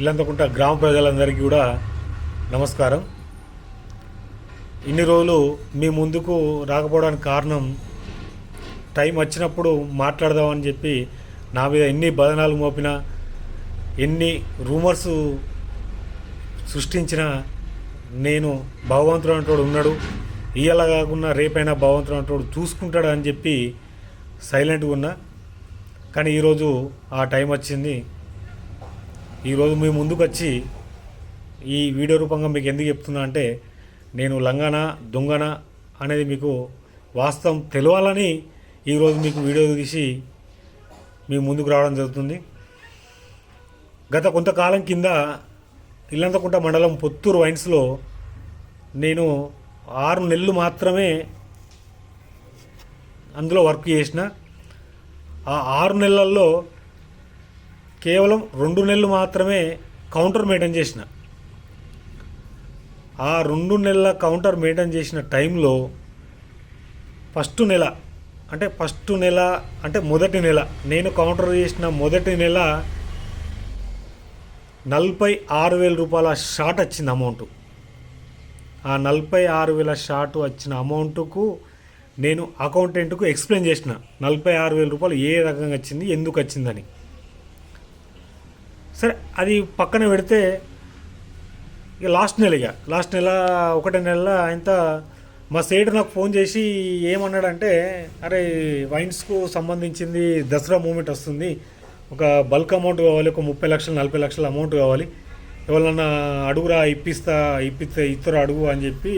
ఇల్లంతకుంట గ్రామ ప్రజలందరికీ కూడా నమస్కారం. ఇన్ని రోజులు మీ ముందుకు రాకపోవడానికి కారణం టైం వచ్చినప్పుడు మాట్లాడదామని చెప్పి నా మీద ఎన్ని బదనాలు మోపినా, ఎన్ని రూమర్స్ సృష్టించినా నేను భగవంతుడు అంటోడు ఉన్నాడు, ఇయ్యాల కాకుండా రేపైనా భగవంతుడు అంటోడు చూసుకుంటాడు అని చెప్పి సైలెంట్గా ఉన్నా. కానీ ఈరోజు ఆ టైం వచ్చింది. ఈరోజు మీ ముందుకు వచ్చి ఈ వీడియో రూపంగా మీకు ఎందుకు చెప్తున్నా అంటే, నేను లంగానా దొంగనా అనేది మీకు వాస్తవం తెలియాలని ఈరోజు మీకు వీడియో తీసి మీ ముందుకు రావడం జరుగుతుంది. గత కొంతకాలం కింద ఇల్లంతకుంట మండలం పొత్తూరు వైన్స్లో నేను 6 నెలలు మాత్రమే అందులో వర్క్ చేసిన. ఆ 6 నెలల్లో కేవలం 2 నెలలు మాత్రమే కౌంటర్ మెయింటైన్ చేసిన. ఆ 2 నెలల కౌంటర్ మెయింటైన్ చేసిన టైంలో ఫస్ట్ నెల అంటే మొదటి నెల నేను కౌంటర్ చేసిన మొదటి నెల 46,000 రూపాయల షార్ట్ వచ్చింది అమౌంట్. ఆ 46,000 షార్ట్ వచ్చిన అమౌంట్కు నేను అకౌంటెంట్కు ఎక్స్ప్లెయిన్ చేసిన 46,000 రూపాయలు ఏ రకంగా వచ్చింది, ఎందుకు వచ్చిందని. సరే, అది పక్కన పెడితే ఇక లాస్ట్ నెల 1 నెల ఆయన మా సేటు నాకు ఫోన్ చేసి ఏమన్నాడంటే, అరే వైన్స్కు సంబంధించింది దసరా మూమెంట్ వస్తుంది, ఒక బల్క్ అమౌంట్ కావాలి, ఒక 30 లక్షలు 40 లక్షల అమౌంట్ కావాలి, ఎవరన్నా అడుగురా ఇస్తారు అడుగు అని చెప్పి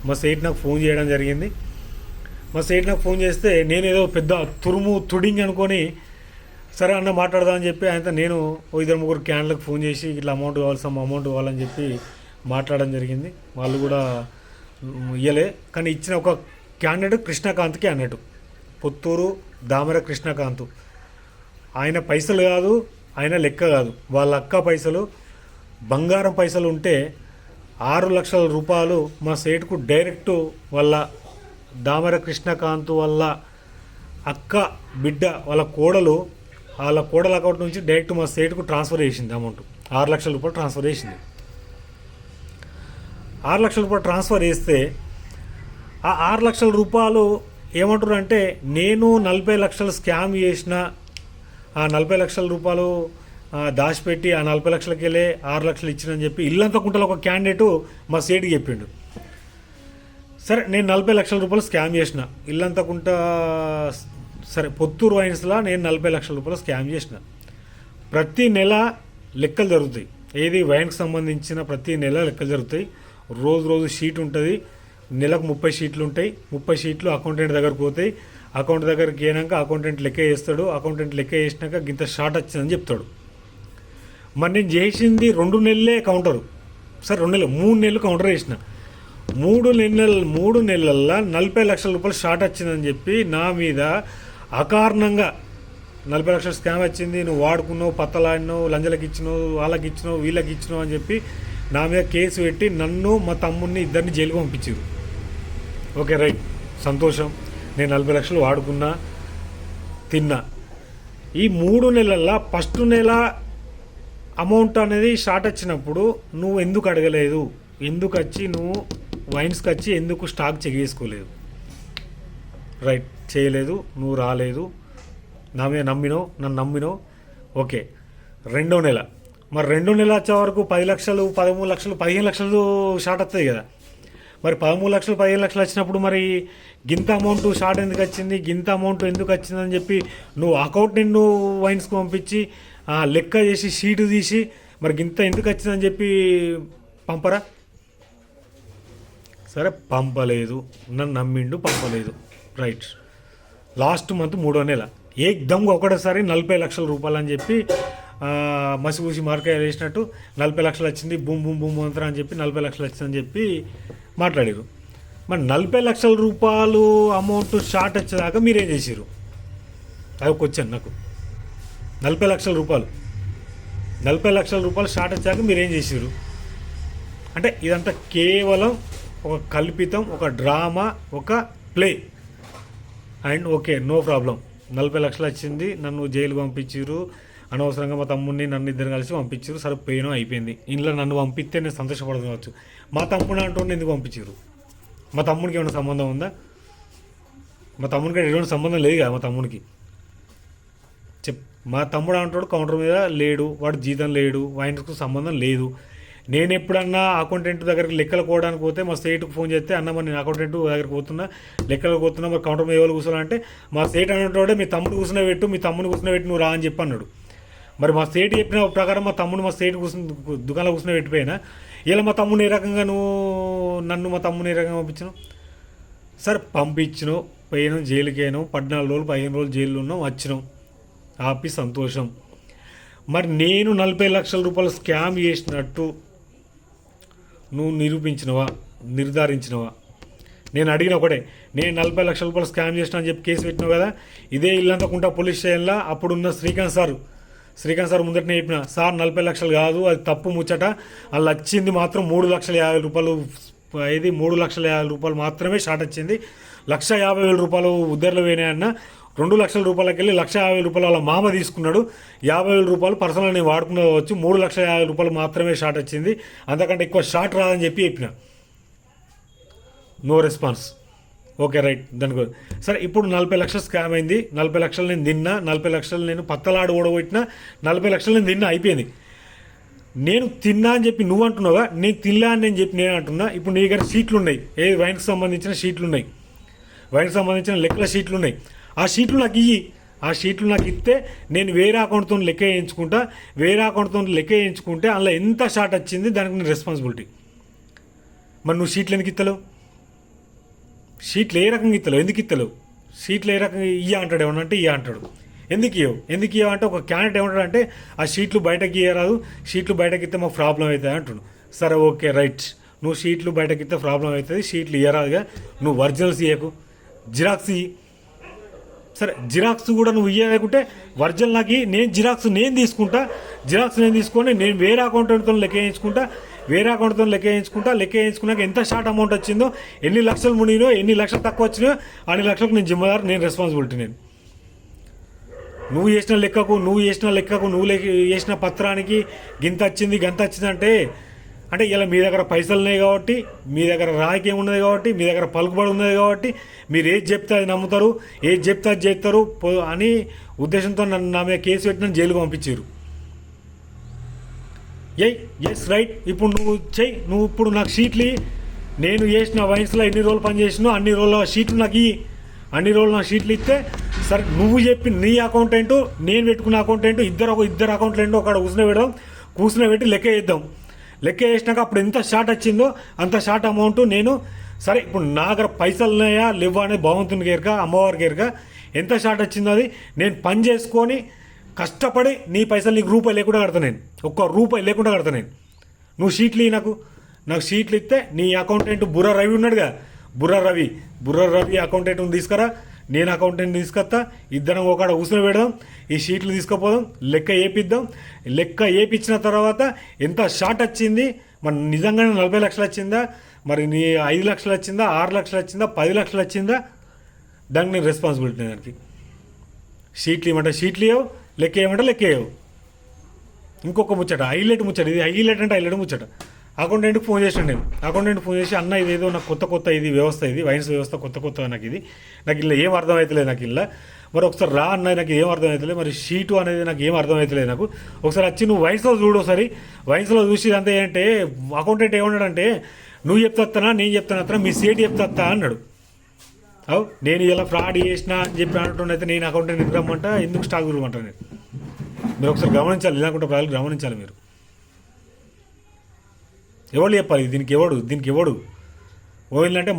మా సేటు నాకు ఫోన్ చేయడం జరిగింది. మా సేటు నాకు ఫోన్ చేస్తే నేను ఏదో పెద్ద తుడింగ్ అనుకొని సరే అన్న మాట్లాడదామని చెప్పి ఆయనతో నేను 2-3 క్యాన్లకు ఫోన్ చేసి ఇట్లా అమౌంట్ కావాలని చెప్పి మాట్లాడడం జరిగింది. వాళ్ళు కూడా ఇయ్యలే. కానీ ఇచ్చిన ఒక క్యాండిడేట్ కృష్ణకాంత్ క్యాండిడేట్, పొత్తూరు దామర కృష్ణకాంత్. ఆయన పైసలు కాదు, ఆయన లెక్క కాదు, వాళ్ళ అక్క పైసలు బంగారం పైసలు ఉంటే 6 లక్షల రూపాయలు మా సేటుకు డైరెక్ట్ వాళ్ళ దామర కృష్ణకాంత్ వాళ్ళ అక్క బిడ్డ వాళ్ళ కోడల అకౌంట్ నుంచి డైరెక్ట్ మా స్టేట్కు ట్రాన్స్ఫర్ చేసింది. అమౌంట్ 6 లక్షల రూపాయలు ట్రాన్స్ఫర్ చేసింది. 6 లక్షల రూపాయలు ట్రాన్స్ఫర్ చేస్తే ఆ 6 లక్షల రూపాయలు ఏమంటారు అంటే, నేను 40 లక్షలు స్కామ్ చేసిన, ఆ 40 లక్షల రూపాయలు దాచిపెట్టి ఆ 40 లక్షలకి వెళ్ళే 6 లక్షలు ఇచ్చినని చెప్పి ఇల్లంతకుంటలో ఒక క్యాండిడేటు మా స్టేట్కి చెప్పిండు. సరే, నేను 40 లక్షల రూపాయలు స్కామ్ చేసిన ఇల్లంతకుంట, సరే పొత్తూరు వైన్స్లో నేను 40 లక్షల రూపాయలు స్కామ్ చేసిన. ప్రతి నెల లెక్కలు జరుగుతాయి, ఏది వైన్కి సంబంధించిన ప్రతి నెల లెక్కలు జరుగుతాయి. రోజు షీట్ ఉంటుంది, నెలకు 30 షీట్లు ఉంటాయి. 30 షీట్లు అకౌంటెంట్ దగ్గరకు పోతాయి. అకౌంట్ దగ్గరికి పోయినాక అకౌంటెంట్ లెక్క చేస్తాడు. అకౌంటెంట్ లెక్క చేసినాక గింత షార్ట్ వచ్చిందని చెప్తాడు. మరి నేను చేసింది 2 నెలలే కౌంటరు. సరే 2 నెలలు 3 నెలలు కౌంటర్ చేసిన. 3 నెలల్లో 40 లక్షల రూపాయలు షార్ట్ వచ్చిందని చెప్పి నా మీద అకారణంగా 40 లక్షల స్కామ్ వచ్చింది, నువ్వు వాడుకున్నావు, పత్తలాడినావు, లంజలకు ఇచ్చినావు, వాళ్ళకి ఇచ్చినావు, వీళ్ళకి ఇచ్చినావు అని చెప్పి నా మీద కేసు పెట్టి నన్ను మా తమ్ముడిని ఇద్దరిని జైలుకి పంపించారు. ఓకే, రైట్, సంతోషం. నేను 40 లక్షలు వాడుకున్నా, తిన్నా. ఈ 3 నెలల్లో ఫస్ట్ నెల అమౌంట్ అనేది షార్ట్ వచ్చినప్పుడు నువ్వు ఎందుకు అడగలేదు, ఎందుకు వచ్చి నువ్వు వైన్స్కి వచ్చి ఎందుకు స్టాక్ చెక్ చేసుకోలేదు? రైట్, చేయలేదు, నువ్వు రాలేదు, నా మీద నన్ను నమ్మినావు. ఓకే, 2వ నెల, మరి 2వ నెల వచ్చే వరకు 10 లక్షలు 13 లక్షలు 15 లక్షలు షార్ట్ వస్తుంది కదా. మరి 13 లక్షలు 15 లక్షలు వచ్చినప్పుడు మరి గింత అమౌంట్ షార్ట్ ఎందుకు వచ్చింది, గింత అమౌంట్ ఎందుకు వచ్చిందని చెప్పి నువ్వు అకౌంటెంట్ వైన్స్కి పంపించి లెక్క చేసి షీటు తీసి మరి గింత ఎందుకు వచ్చిందని చెప్పి పంపరా? సరే, పంపలేదు, నన్ను నమ్మిండు, పంపలేదు. రైట్, లాస్ట్ మంత్ 3వ నెల ఏకదమ్గా ఒకటేసారి 40 లక్షల రూపాయలు అని చెప్పి మసిపూసి మార్కాయ వేసినట్టు 40 లక్షలు వచ్చింది, బూమ్ అంతరా అని చెప్పి 40 లక్షలు వచ్చిందని చెప్పి మాట్లాడారు. మరి 40 లక్షల రూపాయలు అమౌంట్ షార్ట్ వచ్చేదాకా మీరేం చేసారు? అది వచ్చాను నాకు 40 లక్షల రూపాయలు షార్ట్ వచ్చాక మీరేం చేసారు అంటే, ఇదంతా కేవలం ఒక కల్పితం, ఒక డ్రామా, ఒక play. And okay, no problem, 40 లక్షలు వచ్చింది, నన్ను జైలు పంపించారు, అనవసరంగా మా తమ్ముడిని నన్ను ఇద్దరు కలిసి పంపించారు. సరే పోయినా అయిపోయింది. ఇంట్లో నన్ను పంపిస్తే నేను సంతోషపడవచ్చు. మా తమ్ముడు అంటుండే ఎందుకు పంపించారు? మా తమ్ముడికి ఏమైనా సంబంధం ఉందా? మా తమ్ముడికి ఎటువంటి సంబంధం లేదు కదా మా తమ్ముడికి. మా తమ్ముడు అంటాడు కౌంటర్ మీద లేడు, వాడు జీతం లేడు, వైన్స్కు సంబంధం లేదు. నేను ఎప్పుడన్నా అకౌంటెంట్ దగ్గరికి లెక్కలు కోవడానికి పోతే మా స్టేట్కి ఫోన్ చేస్తే అన్న మరి నేను అకౌంటెంట్ దగ్గరికి పోతున్నా, లెక్కలు పోతున్నా, మరి కౌంటర్ మీద ఎవరు కూర్చోాలంటే మా స్టేట్ అన్నట్టు మీ తమ్ముడు కూర్చునే పెట్టు, మీ తమ్ముని కూర్చునే పెట్టి నువ్వు రా అని చెప్పి అన్నాడు. మరి మా స్టేట్ చెప్పిన ప్రకారం మా తమ్ముడు మా స్టేట్ దుకాణంలో కూర్చునే పెట్టిపోయినా ఇలా మా తమ్ముని ఏ రకంగా నన్ను మా తమ్ముని ఏ రకంగా పంపించను? సరే పంపించను, పోయినాం, జైలుకి అయినాం, 14 రోజులు 15 రోజులు జైల్లో ఉన్నాం, వచ్చినాం, హ్యాపీ, సంతోషం. మరి నేను 40 లక్షల రూపాయలు స్కామ్ చేసినట్టు నువ్వు నిరూపించినవా, నిర్ధారించినవా? నేను అడిగిన ఒకటే, నేను 40 లక్షల రూపాయలు స్కామ్ చేసిన అని చెప్పి కేసు పెట్టినావు కదా, ఇదే ఇల్లంతకుంట పోలీస్ స్టేషన్లో అప్పుడున్న శ్రీకాంత్ సార్ ముందటనే చెప్పిన, సార్ 40 లక్షలు కాదు, అది తప్పు ముచ్చట, అలా వచ్చింది మాత్రం 3,50,000 రూపాయలు, ఇది 3,50,000 రూపాయలు మాత్రమే షార్ట్ వచ్చింది. 1,50,000 రూపాయలు ఉద్దరలు పోయినాయన్న. 2 లక్షల రూపాయలకి వెళ్ళి 1,50,000 రూపాయలు వాళ్ళ మామ తీసుకున్నాడు. 50,000 రూపాయలు పర్సనల్ నేను వాడుకునేవచ్చు. 3,50,000 రూపాయలు మాత్రమే షార్ట్ వచ్చింది, అంతకంటే ఎక్కువ షార్ట్ రాదని చెప్పిన. No response. ఓకే రైట్, దానికి సరే. ఇప్పుడు 40 లక్షలు స్కామ్ అయింది, 40 లక్షలు నేను తిన్నా, 40 లక్షలు నేను పత్తలాడు ఓడగొట్టినా, 40 లక్షలు నేను తిన్నా, అయిపోయింది. నేను తిన్నా అని చెప్పి నువ్వు అంటున్నావా? నేను తిన్నా అని నేను చెప్పి నేను అంటున్నా. ఇప్పుడు నీ దగ్గర షీట్లు ఉన్నాయి, వైన్కి సంబంధించిన షీట్లు ఉన్నాయి, వైన్కి సంబంధించిన లెక్కల షీట్లు ఉన్నాయి. ఆ షీట్లు నాకు ఇయ్యి. ఆ షీట్లు నాకు ఇస్తే నేను వేరే అకౌంట్తో లెక్క వేయించుకుంటా. వేరే అకౌంట్తో లెక్క వేయించుకుంటే అందులో ఎంత షార్ట్ వచ్చింది దానికి నేను రెస్పాన్సిబిలిటీ. మరి నువ్వు షీట్లు ఎందుకు ఇస్తలేవు? షీట్లు ఏ రకంగా ఇస్తలేవు? ఎందుకు ఇస్తలేవు? షీట్లు ఏ రకంగా ఇయ్య అంటాడు, ఏమన్నంటే ఇయ్య అంటాడు. ఎందుకు ఇవ్వవు అంటే ఒక క్యాండిడేట్ ఏమంటాడంటే ఆ షీట్లు బయటకి ఇయ్యరాదు, షీట్లు బయటకి ఇస్తే మాకు ప్రాబ్లం అవుతుంది అంటాడు. సరే ఓకే రైట్, నువ్వు షీట్లు బయటకి ఇస్తే ప్రాబ్లం అవుతుంది, షీట్లు ఇయ్యరాదుగా, నువ్వు ఒరిజినల్స్ ఇయ్యకు, జిరాక్స్ ఇయ్యి. సరే జిరాక్స్ కూడా నువ్వు ఇయ్యలేకుంటే ఒరిజినల్ నాకు నేను జిరాక్స్ నేను తీసుకొని నేను వేరే అకౌంట్తో లెక్క వేయించుకుంటా. లెక్క వేయించుకున్నాక ఎంత షార్ట్ అమౌంట్ వచ్చిందో, ఎన్ని లక్షలు మునిగినో, ఎన్ని లక్షలు తక్కువ వచ్చినాయో అన్ని లక్షలకు నేను జిమ్మదారు, నేను రెస్పాన్సిబిలిటీ. నువ్వు చేసిన లెక్కకు నువ్వు చేసిన పత్రానికి గింత వచ్చింది గంత వచ్చింది అంటే ఇలా మీ దగ్గర పైసలు ఉన్నాయి కాబట్టి, మీ దగ్గర రాజకీయం ఉన్నది కాబట్టి, మీ దగ్గర పలుకుబడి ఉన్నది కాబట్టి మీరు ఏది చెప్తే అది నమ్ముతారు, ఏది చెప్తే అది చేస్తారు అని ఉద్దేశంతో నన్ను నా మీద కేసు పెట్టి నన్ను జైలుకు పంపించారు. Yes right. ఇప్పుడు నువ్వు ఇప్పుడు నాకు షీట్లు, నేను చేసిన వయసులో ఎన్ని రోజులు పనిచేసినో అన్ని రోజుల షీట్లు నాకు అన్ని రోజులు నా షీట్లు ఇస్తే సరే నువ్వు చెప్పి నీ అకౌంటెంట్ నేను పెట్టుకున్న అకౌంటెంట్ ఇద్దరు అకౌంటెంట్ ఒక కూర్చుని పెట్టి లెక్క వేసినాక అప్పుడు ఎంత షార్ట్ వచ్చిందో అంత షార్ట్ అమౌంట్ నేను సరే ఇప్పుడు నా దగ్గర పైసలు ఉన్నాయా లేవా అనేది భగవంతుని కేరక అమ్మవారి కేరక ఎంత షార్ట్ వచ్చిందో అది నేను పని చేసుకొని కష్టపడి నీ పైసలు నీకు రూపాయి లేకుండా కడతా, నేను ₹1 లేకుండా కడతా. నేను నువ్వు షీట్లు నాకు షీట్లు ఇస్తే నీ అకౌంటెంట్ బుర్ర రవి ఉన్నాడుగా, బుర్ర రవి అకౌంటెంట్ తీసుకురా, నేను అకౌంటెంట్ తీసుకొస్తా, ఇద్దరం ఒకడ కూర్చొని పెడదాం, ఈ షీట్లు తీసుకుపోదాం, లెక్క వేయించిన తర్వాత ఎంత షార్ట్ వచ్చింది, మరి నిజంగానే 40 లక్షలు వచ్చిందా, మరి నీ 5 లక్షలు వచ్చిందా, 6 లక్షలు వచ్చిందా, 10 లక్షలు వచ్చిందా, దానికి నేను రెస్పాన్సిబిలిటీ. దానికి షీట్లు ఇవ్వమంటే షీట్లు ఇవ్వవు, లెక్క వేయవు. ఇంకొక ముచ్చట, హైలైట్ ముచ్చట, ఇది హైలైట్ ముచ్చట. అకౌంటెంట్కి ఫోన్ చేసాను నేను. ఫోన్ చేసి అన్న ఇదేదో నాకు కొత్త ఇది వ్యవస్థ, ఇది వైన్స్ వ్యవస్థ కొత్త నాకు ఇలా ఏం అర్థం అవుతలేదు నాకు ఇలా, మరి ఒకసారి రా అన్న, నాకు ఏం అర్థం అవుతలేదు, మరి షీటు అనేది నాకు ఏం అర్థం అవుతలేదు నాకు, ఒకసారి వచ్చి నువ్వు వైన్స్లో చూడు, ఒకసారి వైన్స్లో చూసి అంతా ఏంటంటే అకౌంటెంట్ ఏమన్నాడంటే నువ్వు చెప్తానా నేను చెప్తాను మీ సేట్ చెప్తా అన్నాడు. నేను ఇలా ఫ్రాడ్ చేసినా అని చెప్పి అంటుండైతే నేను అకౌంటెంట్ ఎందుకు రమ్మంటా, ఎందుకు స్టాక్ గురమంటా నేను. మీరు ఒకసారి గమనించాలి, ఇలాంటి ప్రజలు గమనించాలి. మీరు ఎవరు చెప్పాలి దీనికి ఎవడు ఓయిందంటే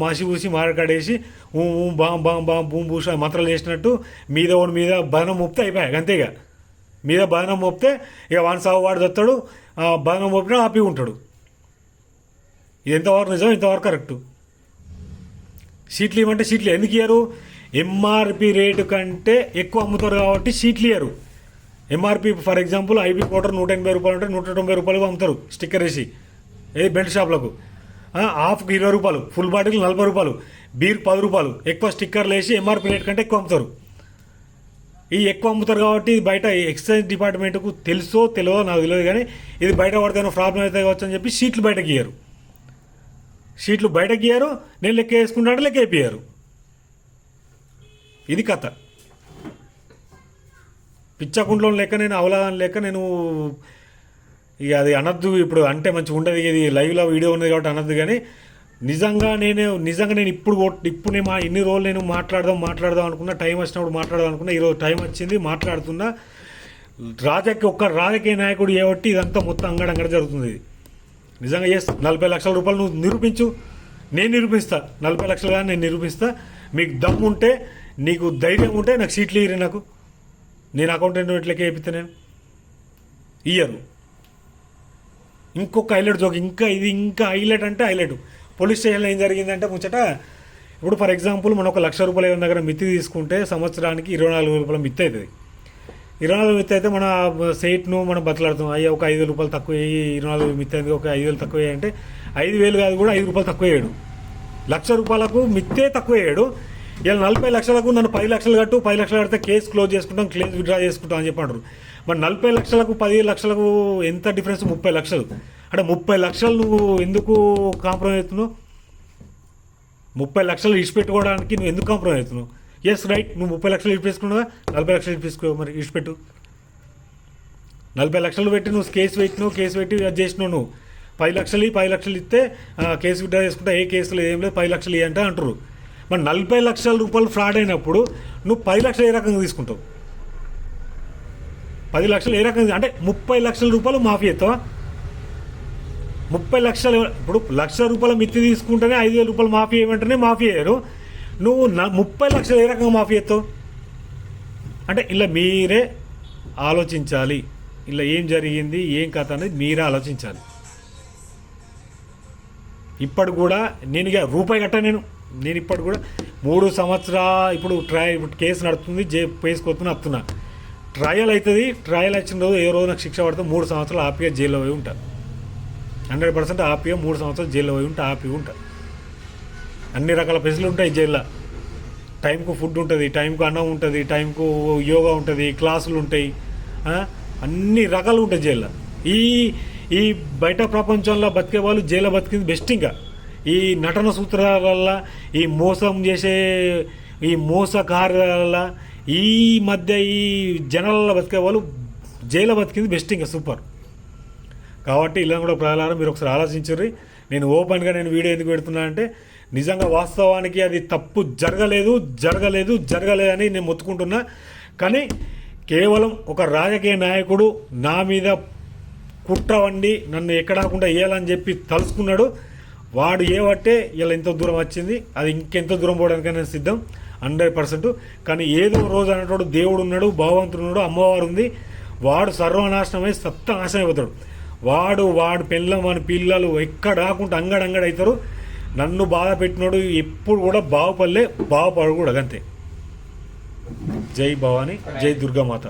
మాసి పూసి మారకాడేసి భూమి పూసి మంత్రాలు చేసినట్టు మీద బదనం మోపితే అయిపోయాయి అంతేగా. మీద బదనం మోపితే ఇక వాని సాగు వాడు దత్తాడు, బదనం మోపినా ఆపి ఉంటాడు. ఇది ఎంతవరకు నిజం, ఇంతవరకు కరెక్టు. షీట్లు ఇవ్వమంటే షీట్లు ఎందుకు ఇయ్యరు? ఎంఆర్పి రేటు కంటే ఎక్కువ అమ్ముతారు కాబట్టి షీట్లు ఇయ్యరు. MRP for example IB powder ₹180 ఉంటే ₹190 అమ్ముతారు స్టిక్కర్ వేసి, బెల్ట్ షాప్లకు. హాఫ్కి ₹20, ఫుల్ బాటిల్ ₹40, బీర్ ₹10, ఎక్కువ స్టిక్కర్లు వేసి ఎంఆర్పి రేట్ కంటే ఎక్కువ అమ్ముతారు. ఈ ఎక్కువ అమ్ముతారు కాబట్టి ఇది బయట ఎక్సైజ్ డిపార్ట్మెంట్కు తెలుసో తెలియదో నాకు తెలియదు, కానీ ఇది బయట పడితే ప్రాబ్లం అవుతాయి కావచ్చు అని చెప్పి షీట్లు బయటకు ఇయ్యారు. షీట్లు బయటకు ఇయ్యారు, నేను లెక్క వేసుకుంటాను, లెక్క వేపియ్యారు. ఇది కథ. పిచ్చకుంట్లో లెక్క నేను అవలాగని లెక్క నేను ఇక అది అనద్దు. ఇప్పుడు అంటే మంచిగా ఉంటుంది, ఇది లైవ్లో వీడియో ఉన్నది కాబట్టి అనద్దు. కానీ నిజంగా నేను ఇప్పుడు నేను ఇన్ని రోజులు నేను మాట్లాడదాం అనుకున్నా, టైం వచ్చినప్పుడు మాట్లాడదాం అనుకున్నా. ఈరోజు టైం వచ్చింది, మాట్లాడుతున్నా. రాజకీయ నాయకుడు ఏబట్టి ఇదంతా మొత్తం అంగడంగడ జరుగుతుంది. ఇది నిజంగా 40 లక్షల రూపాయలు నువ్వు నిరూపించు, నేను నిరూపిస్తా. 40 లక్షలు కానీ నేను నిరూపిస్తా. మీకు దమ్ము ఉంటే, నీకు ధైర్యం ఉంటే నాకు సీట్లు ఇయ్యరు. నేను అకౌంటెంట్ ఎట్లకి వేపిస్తా. నేను ఇయ్యరు. ఇంకొక హైలైట్ జోక్, ఇంకా హైలైట్ అంటే హైలైట్. పోలీస్ స్టేషన్లో ఏం జరిగిందంటే ముచ్చట, ఇప్పుడు ఫర్ ఎగ్జాంపుల్ మనం ఒక 1,00,000 రూపాయలు ఏమైనా దగ్గర మిత్తి తీసుకుంటే సంవత్సరానికి 24,000 రూపాయల మిత్తి అవుతుంది. 24,000 మిత్తి అయితే మన సేట్ను మనం బతలాడుతాం. అయ్యా ఒక 5,000 రూపాయలు తక్కువ వేయి, 24,000 మిత్తి అయింది, ఒక 5,000 తక్కువ వేయి అంటే 5,000 కాదు కూడా 5 రూపాయలు తక్కువ వేయడు. 1,00,000 రూపాయలకు మిత్తే తక్కువ వేయడు. ఇలా 40 లక్షలకు నన్ను 10 లక్షలు కట్టు, 10 లక్షలు కడితే కేసు క్లోజ్ చేసుకుంటాం, కేసు విత్డ్రా చేసుకుంటాం అని చెప్పారు. మరి 40 లక్షలకు 15 లక్షలకు ఎంత డిఫరెన్స్? 30 లక్షలు. అంటే 30 లక్షలు నువ్వు ఎందుకు కాంప్రమైజ్ అవుతున్నావు? 30 లక్షలు ఇచ్చిపెట్టుకోవడానికి నువ్వు ఎందుకు కాంప్రమైజ్ అవుతున్నావు? ఎస్ రైట్, నువ్వు 30 లక్షలు ఇచ్చిపెట్టుకున్నావా? 40 లక్షలు ఇచ్చిపెట్టుకో, మరి ఇచ్చిపెట్టు. 40 లక్షలు పెట్టి నువ్వు కేసు పెట్టి అది చేసినావు. నువ్వు 10 లక్షలు ఇస్తే కేసు విత్డ్రా చేసుకుంటా, ఏ కేసులు ఏం లేదు, 10 లక్షలు ఇవ్వంటే అంటారు. మరి 40 లక్షల రూపాయలు ఫ్రాడ్ అయినప్పుడు నువ్వు 10 లక్షలు ఏ రకంగా తీసుకుంటావు? 10 లక్షలు ఏ రకంగా అంటే 30 లక్షల రూపాయలు మాఫీ అవుతావా? 30 లక్షలు ఇప్పుడు 1,00,000 రూపాయల మిత్తి తీసుకుంటేనే 5,000 రూపాయలు మాఫీ ఏమంటేనే మాఫీ అయ్యారు. నువ్వు 30 లక్షలు ఏ రకంగా మాఫీ అవుతావు? అంటే ఇలా మీరే ఆలోచించాలి. ఇలా ఏం జరిగింది, ఏం కథ అనేది మీరే ఆలోచించాలి. ఇప్పటి కూడా నేను ఇక రూపాయి కట్ట నేను ఇప్పటి కూడా 3 సంవత్సరాలు ఇప్పుడు కేసు నడుస్తుంది, కేసుకొస్తున్నా వస్తున్నా. ట్రయల్ అవుతుంది. ట్రయల్ వచ్చిన రోజు ఏ రోజు నాకు శిక్ష పడితే 3 సంవత్సరాలు ఆపిగా జైల్లో పోయి ఉంటాను. 100% ఆపిగా 3 సంవత్సరాలు జైల్లో పోయి ఆపిగా ఉంటాను. అన్ని రకాల ఫెసిలిటీ ఉంటాయి జైల్లో. టైంకు ఫుడ్ ఉంటుంది, టైంకు అన్నం ఉంటుంది, టైంకు యోగా ఉంటుంది, క్లాసులు ఉంటాయి, అన్ని రకాలు ఉంటాయి జైల్లో. ఈ బయట ప్రపంచంలో బతికే వాళ్ళు జైల్లో బతికింది బెస్ట్. ఇంకా ఈ నటన సూత్రాల వల్ల, ఈ మోసం చేసే ఈ మోసకార్యాల ఈ మధ్య ఈ జనాలలో బతికే వాళ్ళు జైల్లో బతికింది బెస్ట్, ఇంకా సూపర్. కాబట్టి ఇలా కూడా ప్రజలారా మీరు ఒకసారి ఆలోచించండి. నేను ఓపెన్గా వీడియో ఎందుకు పెడుతున్నా అంటే నిజంగా వాస్తవానికి అది తప్పు జరగలేదు అని నేను మొత్తుకుంటున్నా. కానీ కేవలం ఒక రాజకీయ నాయకుడు నా మీద కుట్ర వండి నన్ను ఎక్కడాకుండా వేయాలని చెప్పి తలుసుకున్నాడు. వాడు ఏవట్టే ఇలా ఎంతో దూరం వచ్చింది, అది ఇంకెంతో దూరం పోవడానికైనా సిద్ధం 100%. కానీ ఏదో రోజు అనేటోడు దేవుడు ఉన్నాడు, భగవంతుడు ఉన్నాడు, అమ్మవారు ఉంది. వాడు సర్వనాశనమై సప్తనాశనం అయిపోతాడు. వాడు పెళ్ళం వాని పిల్లలు ఎక్కడ రాకుండా అంగడంగడ అవుతారు. నన్ను బాధ పెట్టినోడు ఎప్పుడు కూడా బాగుపడలే, బాగుపడు కూడా అంతే. జై భవాని, జై దుర్గామాత.